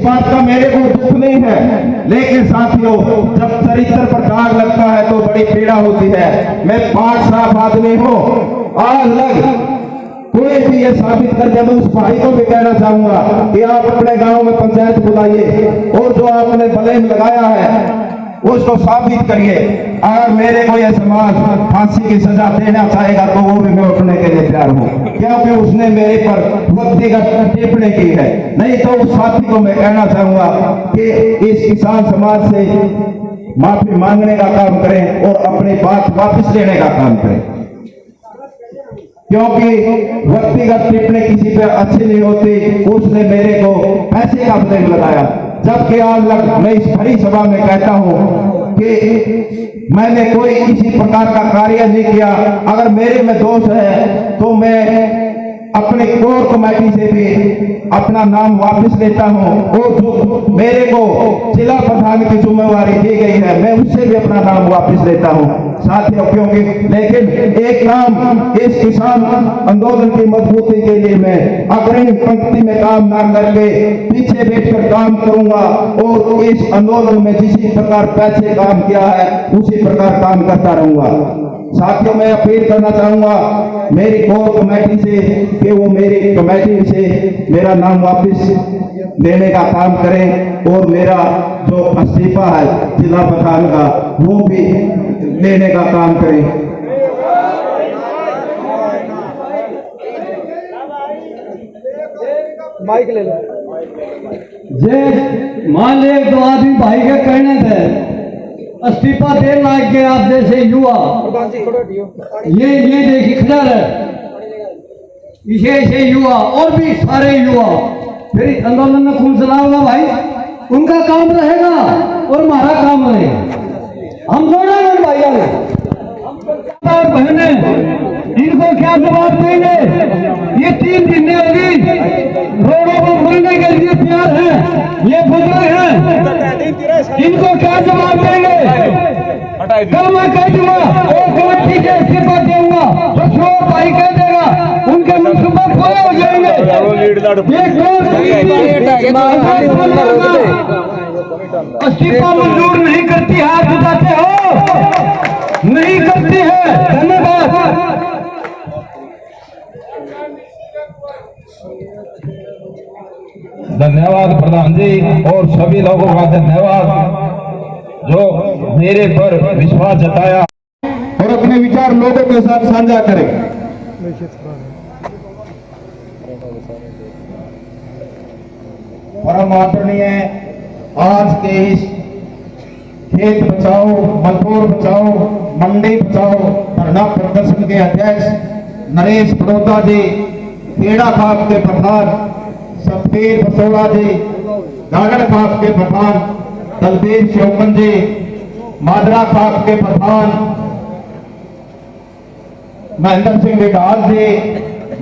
बात का मेरे को दुख नहीं है, लेकिन साथियों जब चरित्र पर दाग लगता है तो बड़ी पीड़ा होती है। मैं पाक साफ आदमी हूँ। आज लग कोई भी ये साबित कर दे, मैं उस भाई को भी कहना चाहूंगा कि आप अपने गांव में पंचायत बुलाइए और जो आपने ब्लेम लगाया है उसको साबित करिए। अगर मेरे को यह समाज फांसी की सजा देना चाहेगा तो वो भी मैं उठने के लिए तैयार हूँ, क्योंकि उसने मेरे पर व्यक्तिगत टिप्पणी की है। नहीं तो उस साथी को मैं कहना चाहूंगा कि इस किसान समाज से माफी मांगने का काम करें और अपनी बात वापस लेने का काम करें, क्योंकि व्यक्तिगत टिप्पणी किसी पे अच्छी नहीं होती। उसने मेरे को पैसे का ब्लेम लगाया, जबकि आज मैं इस भरी सभा में कहता हूं कि मैंने कोई किसी प्रकार का कार्य नहीं किया। अगर मेरे में दोष है तो मैं अपने कोर कमेटी से भी अपना नाम वापस लेता हूं और जो मेरे को जिला प्रधान की जिम्मेवारी दी गई है मैं उससे भी अपना नाम वापस लेता हूं साथियों। क्योंकि लेकिन एक काम, इस किसान आंदोलन की मजबूती के लिए मैं अग्रिम पंक्ति में काम ना करके पीछे बैठकर काम करूंगा और इस आंदोलन में जिस प्रकार पैसे काम किया है उसी प्रकार काम करता रहूंगा। साथियों मैं अपील करना चाहूंगा मेरी कोर कमेटी से कि वो मेरी कमेटी से मेरा नाम वापस लेने का काम करें और मेरा जो इस्तीफा है जिला प्रधान का वो भी लेने का काम करें। माइक ले लो। जे मान ले दो आदमी भाई के कहने थे इस्तीफा देने लायक के आप जैसे युवा ये देखिए खड़ा है, ऐसे युवा और भी सारे युवा फिर आंदोलन में खून चलाओगा भाई, उनका काम रहेगा और हमारा काम रहेगा। हम जोड़ेंगे भाई और बहने, इनको क्या जवाब देंगे? ये 3 दिन होगी रोडों पर बोलने के लिए तैयार है, ये बुजुर्ग हैं, इनको क्या जवाब देंगे? कल मैं कह दूंगा और कमेटी के इस्तीफा दूंगा तो शोर भाई कह देगा उनके मनसूबा पूरे हो जाएंगे। इस्तीफा मंजूर नहीं करती, हाथ उठाते हो, नहीं करती है। धन्यवाद। धन्यवाद प्रधान जी और सभी लोगों का धन्यवाद जो मेरे पर विश्वास जताया और अपने विचार लोगों के साथ साझा करें। परम आदरणीय आज के इस खेत बचाओ मजदूर बचाओ मंडी बचाओ धरना प्रदर्शन के अध्यक्ष नरेश बड़ौदा जी, खेड़ा खाप के प्रधान सतबीर बसोड़ा जी, गागड़ खाप के प्रधान दलबीर शोकन जी, मादरा खाप के प्रधान महेंद्र सिंह विडाल जी,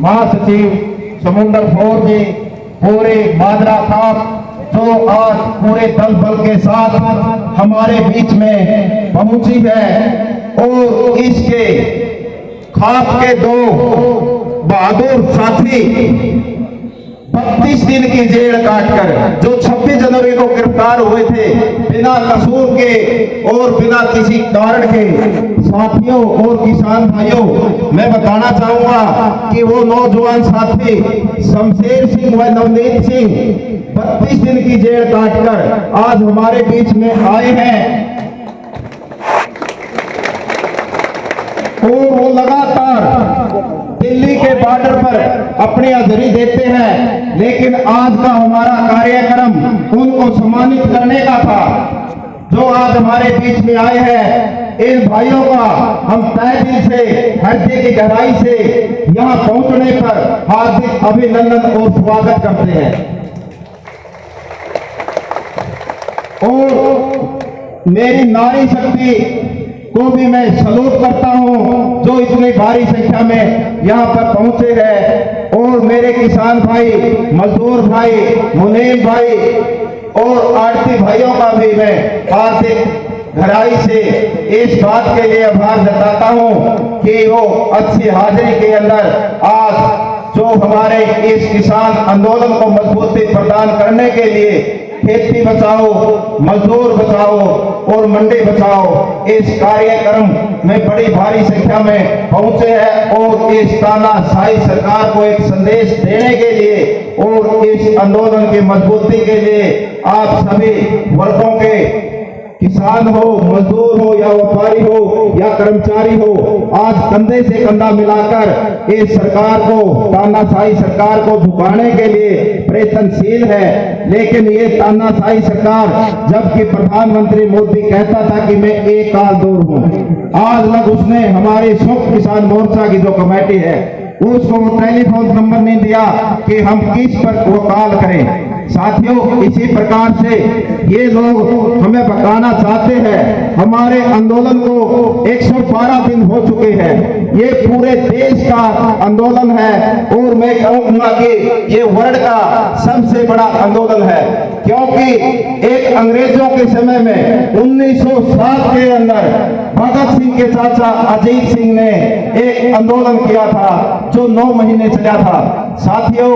महासचिव समुंदर फोर जी, पूरे मादरा खाप जो आज पूरे दल बल के साथ हमारे बीच में पहुंची है और इसके खाप के 2 बहादुर साथी 32 दिन की जेल काटकर जो 26 जनवरी को गिरफ्तार हुए थे बिना कसूर के और बिना किसी कारण के साथियों और किसान भाइयों, मैं बताना चाहूंगा कि वो नौजवान साथी शमशेर सिंह व नवनीत सिंह 32 दिन की जेल काटकर आज हमारे बीच में आए हैं और वो लगातार दिल्ली के बॉर्डर पर अपनी हाजिरी देते हैं। लेकिन आज का हमारा कार्यक्रम उनको सम्मानित करने का था जो आज हमारे बीच में आए हैं। इन भाइयों का हम तहे दिल से हृदय की गहराई से यहाँ पहुंचने पर हार्दिक अभिनंदन और स्वागत करते हैं और मेरी नारी शक्ति को भी मैं सलूट करता हूं जो इतनी भारी संख्या में यहाँ पर पहुंचे हैं और मेरे किसान भाई, मजदूर भाई, मुनीम भाई और आड़ती भाइयों का भी मैं हार्दिक गहराई से इस बात के लिए आभार जताता हूं कि वो अच्छी हाजिरी के अंदर आज जो हमारे इस किसान आंदोलन को मजबूती प्रदान करने के लिए खेती बचाओ, मजदूर बचाओ और मंडी बचाओ इस कार्यक्रम में बड़ी भारी संख्या में पहुंचे हैं और इस तानाशाही सरकार को एक संदेश देने के लिए और इस आंदोलन की मजबूती के लिए आप सभी वर्गों के, किसान हो, मजदूर हो या व्यापारी हो या कर्मचारी हो, आज कंधे से कंधा मिलाकर इस सरकार को, तानाशाही सरकार को झुकाने के लिए प्रयत्नशील है। लेकिन ये तानाशाही सरकार, जबकि प्रधानमंत्री मोदी कहता था कि मैं एक काल दूर हूं, आज तक उसने हमारी संयुक्त किसान मोर्चा की जो कमेटी है उसको वो टेलीफोन नंबर नहीं दिया कि हम किस पर वो कॉल करें। साथियों, इसी प्रकार से ये लोग हमें भगाना चाहते हैं। हमारे आंदोलन को 112 दिन हो चुके हैं, ये पूरे देश का आंदोलन है और मैं कहूंगा कि ये वर्ल्ड का सबसे बड़ा आंदोलन है, क्योंकि एक अंग्रेजों के समय में 1907 के अंदर भगत सिंह के चाचा अजीत सिंह ने एक आंदोलन किया था जो 9 महीने चला था। साथियों,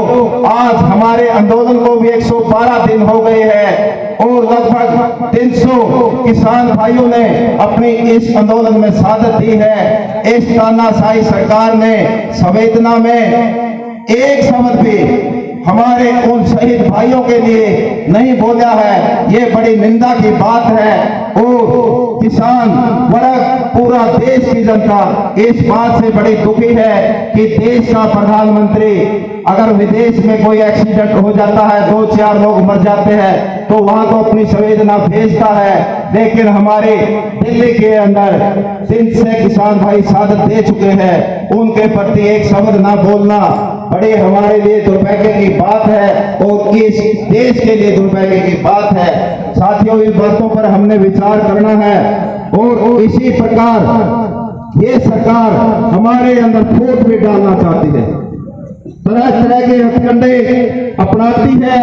आज हमारे आंदोलन को भी 112 दिन हो गए हैं और लगभग 300 किसान भाइयों ने अपनी इस आंदोलन में शहादत दी है। इस तानाशाही सरकार ने संवेदना में एक शब्द भी हमारे उन शहीद भाइयों के लिए नहीं बोला है, ये बड़ी निंदा की बात है। और किसान वर्ग, पूरा देश की जनता इस बात से बड़ी दुखी है कि देश का प्रधानमंत्री अगर विदेश में कोई एक्सीडेंट हो जाता है, 2-4 लोग मर जाते हैं तो वहां तो अपनी संवेदना भेजता है, लेकिन हमारे दिल्ली के अंदर 300 किसान भाई शहादत दे चुके हैं, उनके प्रति एक शब्द ना बोलना बड़े हमारे लिए दुर्भाग्य की बात है और इस देश के लिए दुर्भाग्य की बात है। साथियों, इन बातों पर हमने विचार करना है और इसी प्रकार ये सरकार हमारे अंदर फूट भी डालना चाहती है, तरह तरह के हथकंडे अपनाती है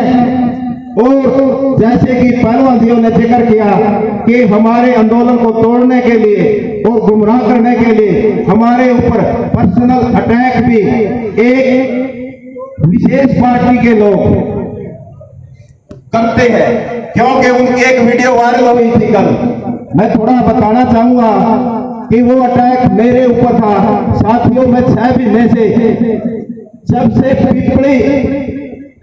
और जैसे कि पहलवानियों ने जिक्र किया कि हमारे आंदोलन को तोड़ने के लिए और गुमराह करने के लिए हमारे ऊपर पर्सनल अटैक भी एक विशेष पार्टी के लोग करते हैं, क्योंकि उनकी एक वीडियो वायरल हुई थी कल। मैं थोड़ा बताना चाहूंगा कि वो अटैक मेरे ऊपर था। साथियों, मैं 6 महीने से जब से पिपड़ी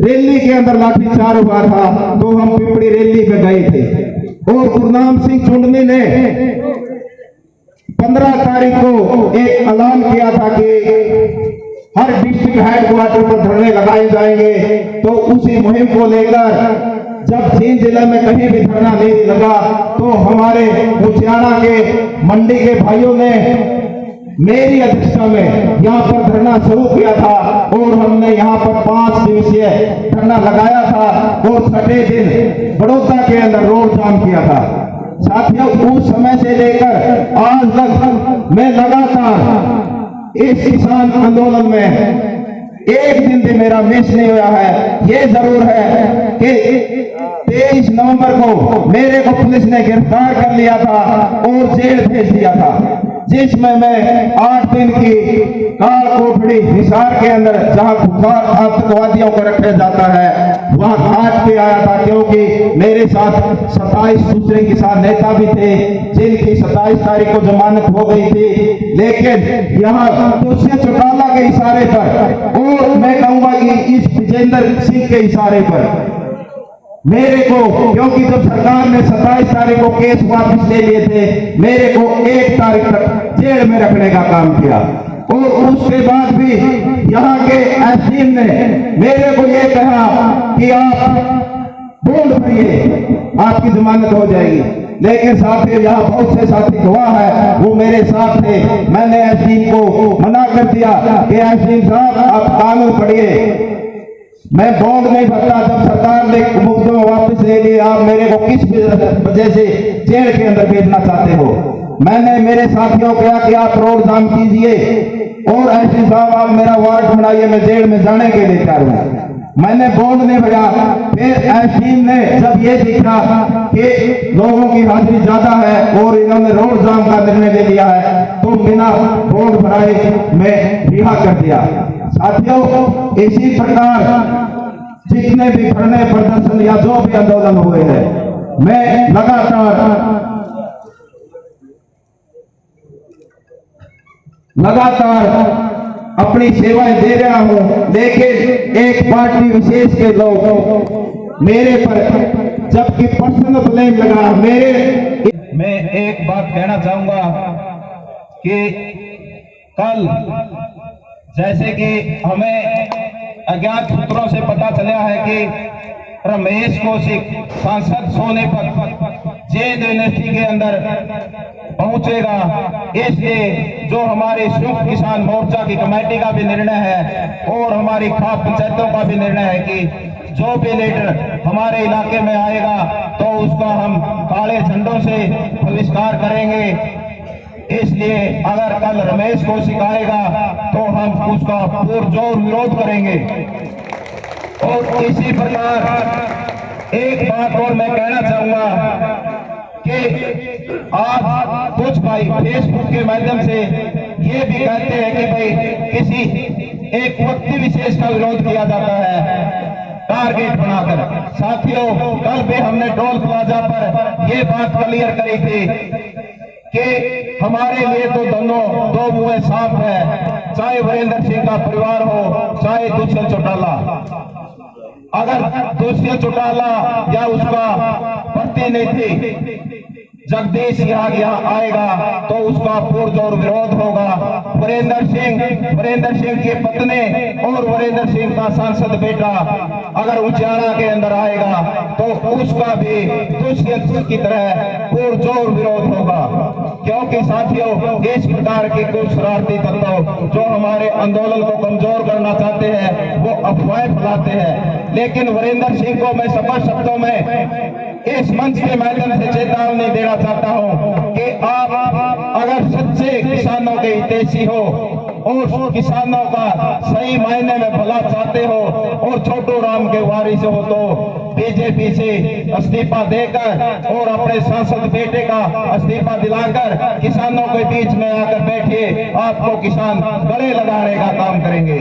रैली के अंदर लाठीचार्ज हुआ था तो हम पिपड़ी रैली पे गए थे और गुरनाम सिंह चुंडनी ने 15 तारीख को एक ऐलान किया था कि हर डिस्ट्रिक्ट हेडक्वार्टर पर धरने लगाए जाएंगे। तो उसी मुहिम को लेकर जब 3 जिले में कहीं भी धरना नहीं लगा तो हमारे मुछियाना के मंडी के भाइयों ने मेरी अध्यक्षता में यहाँ पर धरना शुरू किया था और हमने यहाँ पर 5 दिवसीय धरना लगाया था और 6ठे दिन बड़ौदा के अंदर रोड जाम किया था। साथियों, उस समय से लेकर आज तक मैं लगातार इस किसान आंदोलन में एक दिन भी मेरा मिस नहीं हुआ है। ये जरूर है कि 23 नवंबर को मेरे को पुलिस ने गिरफ्तार कर लिया था और जेल भेज दिया था, जिसमें मैं 8 दिन की काल कोठड़ी हिसार के अंदर, जहां खुफार आतंकवादियों को रखा जाता है, वहां काट के आया था, क्योंकि मेरे साथ 27 दूसरे किसान नेता भी थे जिनकी 27 तारीख को जमानत हो गई थी। लेकिन यहाँ तुलसी चौटाला के इशारे पर और मैं कहूंगा कि इस विजेंद्र सिंह के इशारे पर मेरे को, क्योंकि जब सरकार ने 27 तारीख को केस वापस ले लिए थे, मेरे को 1 तारीख तक जेल में रखने का काम किया और उसके बाद भी यहाँ के एसडीएम ने मेरे को ये कहा कि आप बॉन्ड भरिए, आपकी जमानत हो जाएगी। लेकिन साथियों, यहाँ बहुत से साथी गवाह है, वो मेरे साथ थे। मैंने एसडीएम को मना कर दिया कि एसडीएम साहब आप कानून पढ़िए, मैं बॉन्ड नहीं भरता। जब सरकार ने मुकदमा वापस ले लिया, आप मेरे को किस वजह से जेल के अंदर भेजना चाहते हो? मैंने मेरे साथियों को कहा कि आप रोड जाम कीजिए और एसडी साहब आप मेरा वारंट बनाइए, मैं जेल में जाने के लिए तैयार हूं। मैंने बॉन्ड नहीं भरा। फिर एसडी ने जब ये देखा कि लोगों की हाजिरी ज्यादा है और इन्होंने रोड जाम का निर्णय ले लिया है, तो बिना बॉन्ड भराए मैं रिहा कर दिया। साथियों, इसी प्रकार जितने भी धरने प्रदर्शन या जो भी आंदोलन हुए हैं, मैं लगातार अपनी सेवाएं दे रहा हूं, लेकिन एक पार्टी विशेष के लोग मेरे पर जबकि पर्सनल ब्लेम लगा मैं एक बात कहना चाहूंगा कि कल जैसे कि हमें अज्ञात सूत्रों से पता चला है कि रमेश कौशिक सांसद सोनीपत जेल यूनिवर्सिटी के अंदर पहुंचेगा, इसलिए जो हमारे संयुक्त किसान मोर्चा की कमेटी का भी निर्णय है और हमारी खाप पंचायतों का भी निर्णय है कि जो भी लीडर हमारे इलाके में आएगा तो उसका हम काले झंडों से बहिष्कार करेंगे। इसलिए अगर कल रमेश कौशिक आएगा तो हम उसका पुरजोर विरोध करेंगे। और इसी प्रकार एक बात और मैं कहना चाहूंगा कि आज कुछ भाई फेसबुक के माध्यम से ये भी कहते हैं कि भाई किसी एक व्यक्ति विशेष का विरोध किया जाता है टारगेट बनाकर। साथियों, कल भी हमने टोल प्लाजा पर ये बात क्लियर करी थी कि हमारे लिए तो दोनों दो मुंह साफ है, चाहे वीरेंद्र सिंह का परिवार हो चाहे दुष्यंत चौटाला। अगर दुष्यंत चौटाला या उसका प्रतिनिधि जगदीश यहाँ आएगा तो उसका पुरजोर विरोध होगा। वीरेंद्र सिंह की पत्नी और वीरेंद्र सिंह का सांसद बेटा अगर उचारा के अंदर आएगा तो उसका भी दुष्यंत की तरह पुरजोर विरोध होगा। क्योंकि साथियों, इस प्रकार के कुछ शरारती तत्व जो हमारे आंदोलन को कमजोर करना चाहते हैं वो अफवाहें फैलाते हैं। लेकिन वीरेंद्र सिंह को मैं स्पष्ट शब्दों में इस मंच के माध्यम से चेतावनी देना चाहता हूं कि आप अगर सच्चे किसानों के हितैषी हो और किसानों का सही मायने में भला चाहते हो और छोटू राम के वारिस हो तो बीजेपी से इस्तीफा देकर और अपने सांसद बेटे का इस्तीफा दिलाकर किसानों के बीच में आकर बैठिए, आपको किसान गले लगाने का काम करेंगे।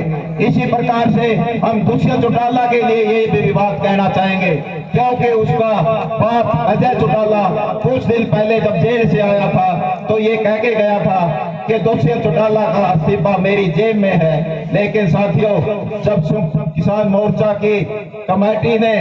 इसी प्रकार से हम दुष्यंत चौटाला के लिए ये भी बात कहना चाहेंगे, क्योंकि उसका बाप अजय चौटाला कुछ दिन पहले जब जेल से आया था तो ये कह के गया था कि दुष्यंत चौटाला का इस्तीफा मेरी जेब में है। लेकिन साथियों, जब किसान मोर्चा की कमेटी ने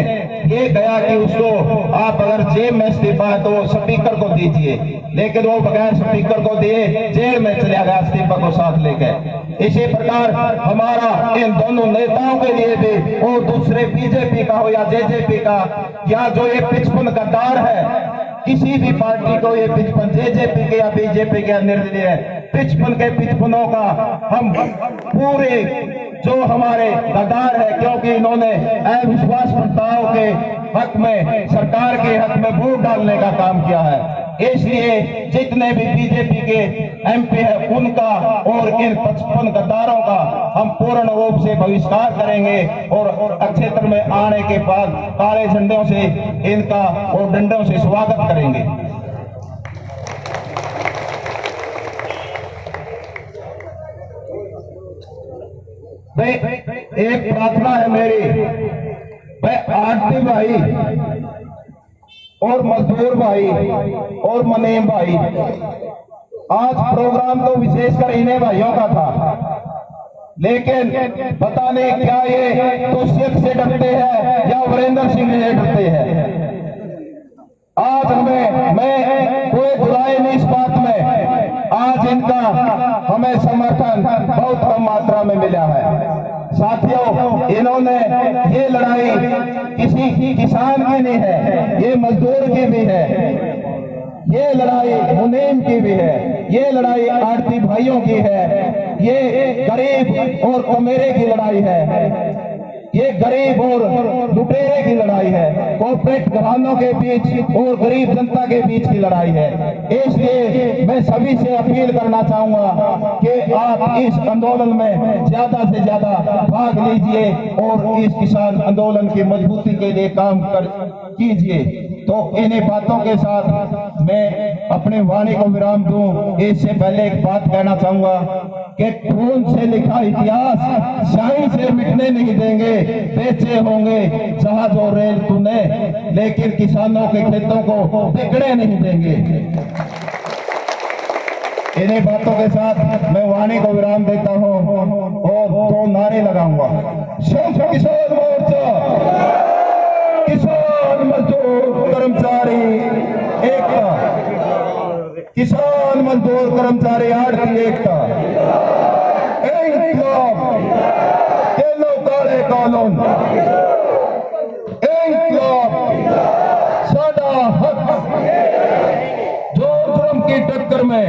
ये कहा कि उसको आप अगर जेब में इस्तीफा है तो स्पीकर को दीजिए, लेकिन वो बगैर स्पीकर को दिए जेल में चला गया इस्तीफा को साथ लेकर। इसी प्रकार हमारा इन दोनों नेताओं के लिए भी और दूसरे बीजेपी का हो या जेजेपी का या जो ये 55 गद्दार है, किसी भी पार्टी को ये 55 जेजेपी के या बीजेपी के निर्णय है 55 के 55 का हम पूरे जो हमारे गद्दार है, क्योंकि इन्होंने अविश्वास प्रस्ताव के हक में सरकार के हक में वोट डालने का काम किया है। इसलिए जितने भी बीजेपी के एमपी है उनका और इन 55 गद्दारों का हम पूर्ण रूप से बहिष्कार करेंगे और क्षेत्र में आने के बाद काले झंडों से इनका और डंडों से स्वागत करेंगे। भाई एक प्रार्थना है मेरी, भाई आरती भाई और मजदूर भाई और मनीम भाई, आज प्रोग्राम तो विशेषकर इन्हीं भाइयों का था, लेकिन पता नहीं क्या ये दुष्यंत से डरते हैं या वीरेंद्र सिंह से डरते हैं। आज मैं कोई बुराई नहीं इस बात में, आज इनका हमें समर्थन बहुत कम मात्रा में मिला है। साथियों, इन्होंने ये लड़ाई किसी किसान की नहीं है, ये मजदूर की भी है, ये लड़ाई मुनीम की भी है, ये लड़ाई आड़ती भाइयों की है, ये गरीब और अमीरे की लड़ाई है, ये गरीब और लुटेरे की लड़ाई है, कॉर्पोरेट घरानों के बीच और गरीब जनता के बीच की लड़ाई है। इसलिए मैं सभी से अपील करना चाहूंगा कि आप इस आंदोलन में ज्यादा से ज्यादा भाग लीजिए और इस किसान आंदोलन की मजबूती के लिए काम कीजिए। तो इन्हीं बातों के साथ मैं अपने वाणी को विराम दूं। इससे पहले एक बात कहना चाहूंगा कि खून से लिखा इतिहास शाही से मिटने नहीं देंगे। बेचे होंगे जहाज और रेल तूने, लेकिन किसानों के खेतों को बिगड़े नहीं देंगे। इन्हीं बातों के साथ मैं वाणी को विराम देता हूं और दो नारे लगाऊंगा। संयुक्त किसान मोर्चा, किसान मजदूर कर्मचारी एकता, किसान मजदूर कर्मचारी आड़ती एकता, इंकलाब, येलो काले कानून, इंकलाब, साडा हक, जोर जुर्म की टक्कर में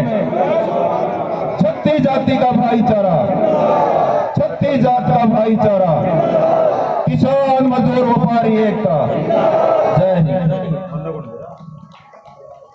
छत्तीस जाति का भाईचारा, छत्तीस जात का भाईचारा, किसान मजदूर व्यापारी एकता।